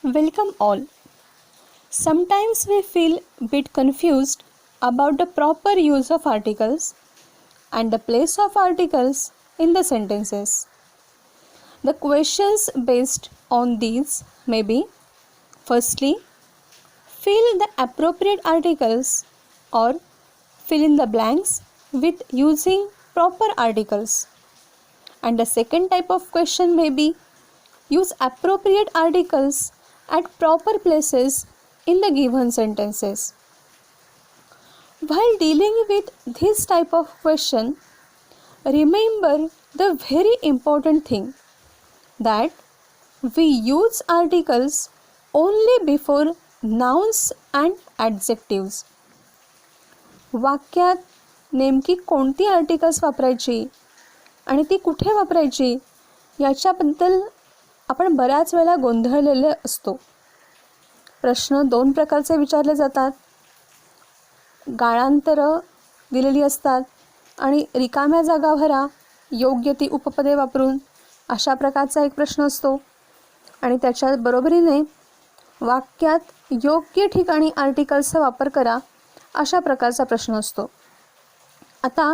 Welcome all. Sometimes we feel a bit confused about the proper use of articles and the place of articles in the sentences. The questions based on these may be: firstly, fill the appropriate articles or fill in the blanks with using proper articles. And the second type of question may be: use appropriate articles at proper places in the given sentences. While dealing with this type of question, remember the very important thing that we use articles only before nouns and adjectives. वाक्यात नेमकी कोणती articles वापरायची आणि ती कुठे वापरायची याच्याबद्दल आपण बऱ्याच वेळा गोंधळलेले असतो. प्रश्न दोन प्रकारचे विचारले जातात. गाळांतरं दिलेली असतात आणि रिकाम्या जागा भरा योग्य ती उपपदे वापरून, अशा प्रकारचा एक प्रश्न असतो. आणि त्याच्या बरोबरीने वाक्यात योग्य ठिकाणी आर्टिकल्सचा वापर करा अशा प्रकारचा प्रश्न असतो. आता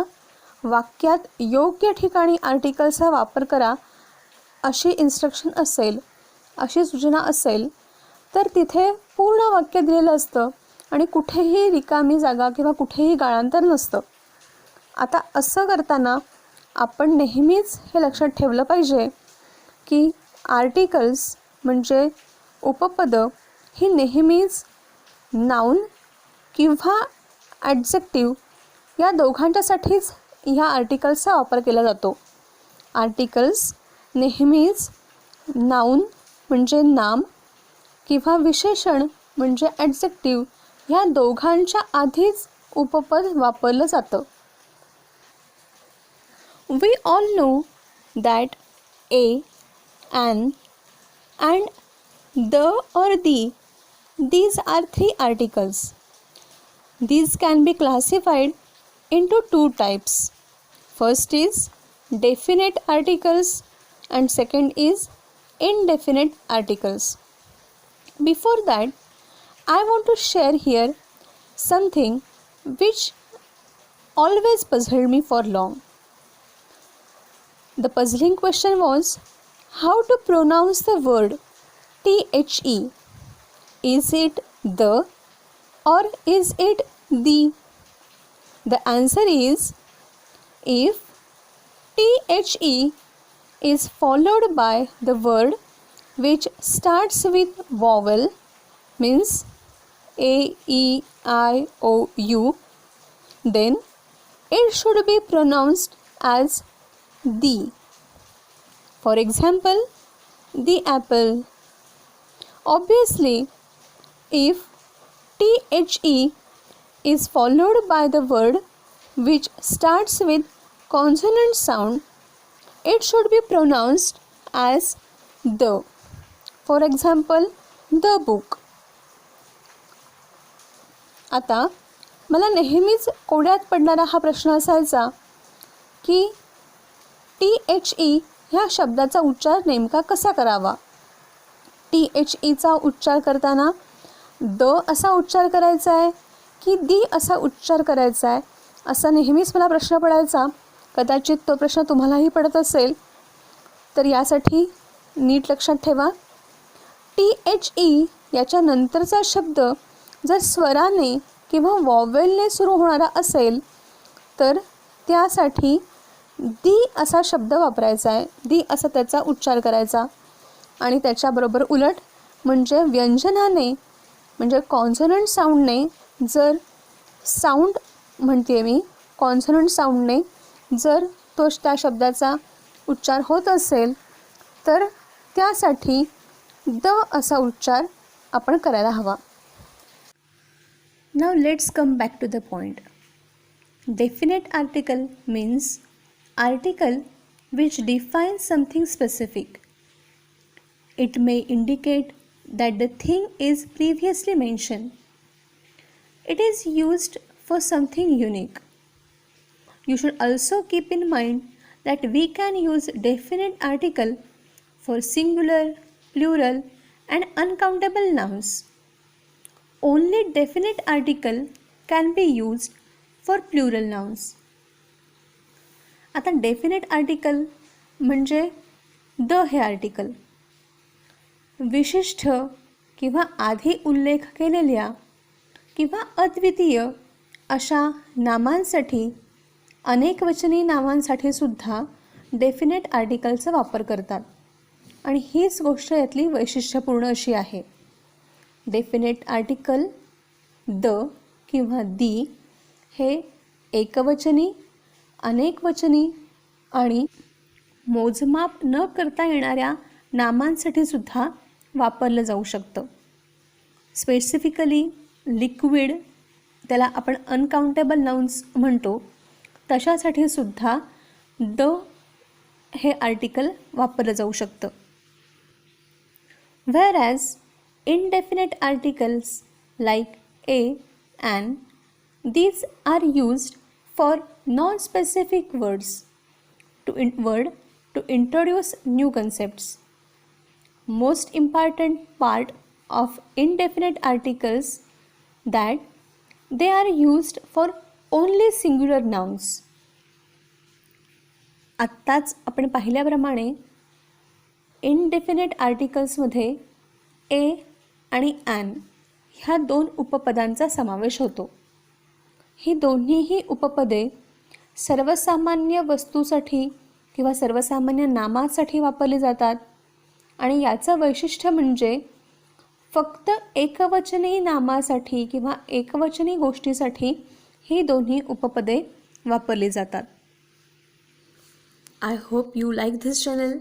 वाक्यात योग्य ठिकाणी आर्टिकल्सचा वापर करा अशी इन्स्ट्रक्शन असेल, अशी सूचना असेल, तर तिथे पूर्ण वाक्य दिलेलं असतं आणि कुठेही रिकामी जागा किंवा कुठेही गाळांतर नसतं. आता असं करताना आपण नेहमीच हे लक्षात ठेवलं पाहिजे की आर्टिकल्स म्हणजे उपपदं ही नेहमीच नाऊन किंवा ॲडजेक्टिव्ह या दोघांच्यासाठीच ह्या आर्टिकल्सचा वापर केला जातो. आर्टिकल्स नेहमीच नाऊन म्हणजे नाम किंवा विशेषण म्हणजे ॲडजेक्टिव्ह ह्या दोघांच्या आधीच उपपद वापरलं जातं. We all know that a, an, and, the or the, these are three articles. These can be classified into two types. First is definite articles and second is indefinite articles. Before that, I want to share here something which always puzzled me for long. The puzzling question was how to pronounce the word the. Is it the or is it the? The answer is, if the is followed by the word which starts with vowel, means a, e, I, o, u, then it should be pronounced as the. For example, the apple. Obviously, if the is followed by the word which starts with consonant sound, it should be pronounced as the. For example, the book. आता मला नेहमीच कोड्यात पडणारा हा प्रश्न असायचा की ह्या शब्दाचा उच्चार नेमका कसा करावा. चा उच्चार करताना द असा उच्चार करायचा आहे की दी असा उच्चार करायचा आहे, असा नेहमीच मला प्रश्न पडायचा. कदाचित तो प्रश्न तुम्हालाही पडत असेल, तर यासाठी नीट लक्षात ठेवा. याच्या नंतरचा शब्द जर स्वराने किंवा वॉवेलने सुरू होणारा असेल तर त्यासाठी दी असा शब्द वापरायचा आहे, दी असा त्याचा उच्चार करायचा. आणि त्याच्याबरोबर उलट म्हणजे व्यंजनाने म्हणजे कॉन्सोनंट साऊंडने, जर साऊंड म्हणते मी, कॉन्सोनंट साऊंडने जर तो त्या शब्दाचा उच्चार होत असेल तर त्यासाठी द असा उच्चार आपण करायला हवा. Now let's come back to the point. Definite article means article which defines something specific. It may indicate that the thing is previously mentioned. It is used for something unique. You should also keep in mind that we can use definite article for singular, plural and uncountable nouns. Only definite article can be used for plural nouns. आता definite article म्हणजे the हे article. विशिष्ट किंवा आधी उल्लेख केलेल्या किंवा अद्वितीय अशा नामांसाठी, अनेकवचनी नावांसाठी सुद्धा डेफिनेट आर्टिकलचा वापर करतात. आणि हीच गोष्ट यातली वैशिष्ट्यपूर्ण अशी आहे. डेफिनेट आर्टिकल द किंवा दी हे एकवचनी, अनेकवचनी आणि मोजमाप न करता येणाऱ्या नामांसाठी सुद्धा वापरलं जाऊ शकतं. स्पेसिफिकली लिक्विड, त्याला आपण अनकाउंटेबल नाउन्स म्हणतो, तशासाठी सुद्धा द हे आर्टिकल वापरलं जाऊ शकतं. Whereas indefinite articles like a, an, these are used for non-specific words to introduce new concepts. Most important part of indefinite articles that they are used for only singular nouns. आत्ताच आपण पाहिल्याप्रमाणे indefinite आर्टिकल्समध्ये ए आणि and ह्या दोन उपपदांचा समावेश होतो. ही दोन्हीही उपपदे सर्वसामान्य वस्तूसाठी किंवा सर्वसामान्य नामासाठी वापरली जातात. आणि याचं वैशिष्ट्य म्हणजे फक्त एकवचनी नामासाठी किंवा एकवचनी गोष्टीसाठी ही दोन्ही उपपदे वापरली जातात. I hope you like this channel,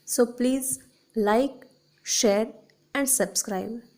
so please like, share and subscribe.